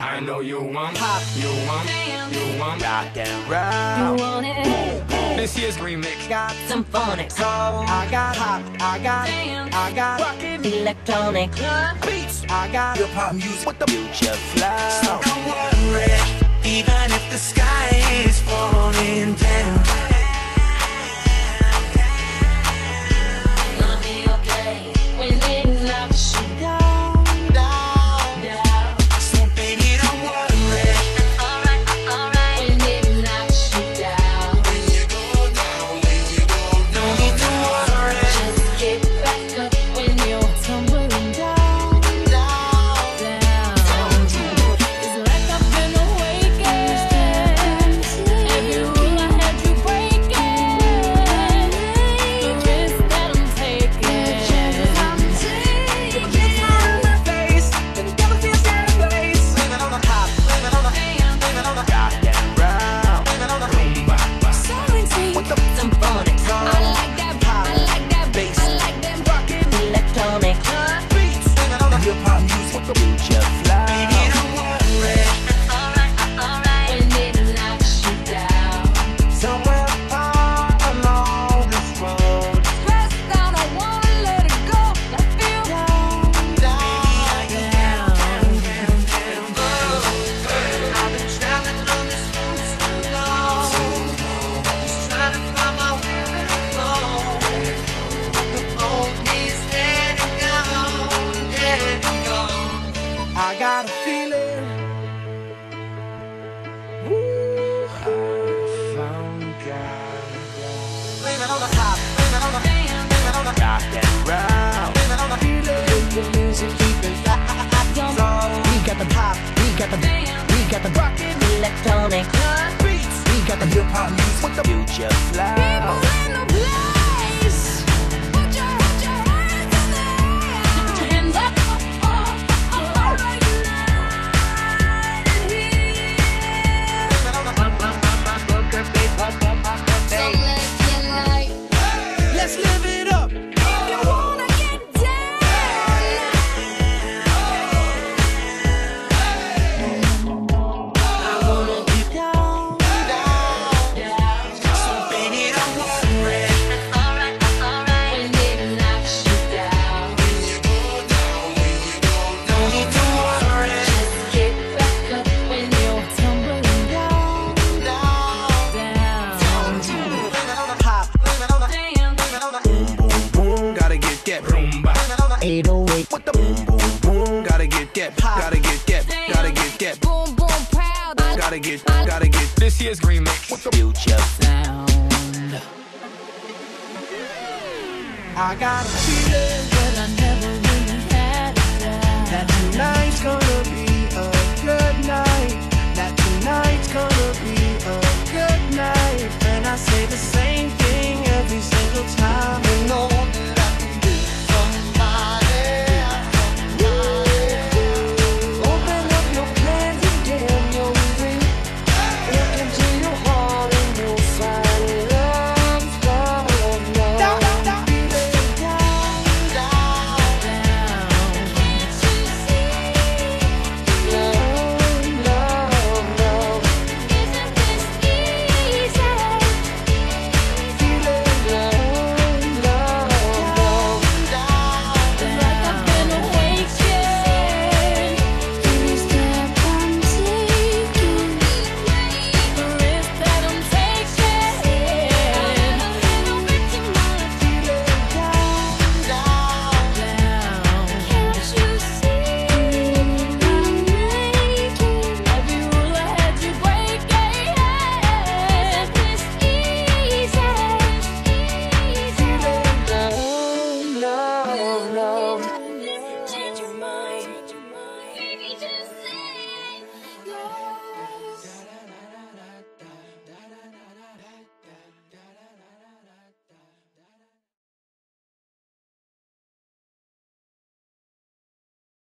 I know you want pop, you want rock and roll. You want it? This year's remix Got some phonics. I got pop, I got rockin' electronic beats. I got hip hop music with the future flow. So don't worry, even if the sky is falling down. gonna be okay when it knocks you down. So baby, don't worry. Alright, when it knocks you down. When you go down, no need to worry. Just get back up when you're tumbling down. It's like I've been awakened. Every rule I had you breaking. The risk that I'm taking. Put your smile on my face, and never feel sad place. Living on the top, living on the living on the Rock and roll. living on the rumba. Some phonics. I like that pop, I like that bass, I like that rockin' electronic Beats, living on the Hip hop music with the future flow. baby, don't worry. Alright, when it knocks you down. Somewhere far along this road, Pressed down, I wanna let it go. I feel down. I've been traveling on this road so long, just trying to find my way home. The boat is dead and gone. I got a feeling. Ooh, I found God. Living on the top, living on the living on the Rock and roll. living on the feeling. The music keeping We got the pop, we got the rockin' electronic beats. We got the hip hop music with the future flow. in the place. Put your hands in the air. Put your hands up. Let's live it up. You wanna get down. I wanna get down. So baby, don't worry. Alright, when it knocks you down. When you go down, no need to worry. Just get back up when you're tumbling down. Living on the top, living on the living on the Boom, boom, gotta get that rumba. living on the 808. With the boom, boom, boom, gotta get that pop. Gotta get that. Boom, boom, proud. Gotta get this year's remix with the future. Sound. I got a feeling But I never really had a doubt that tonight's gonna be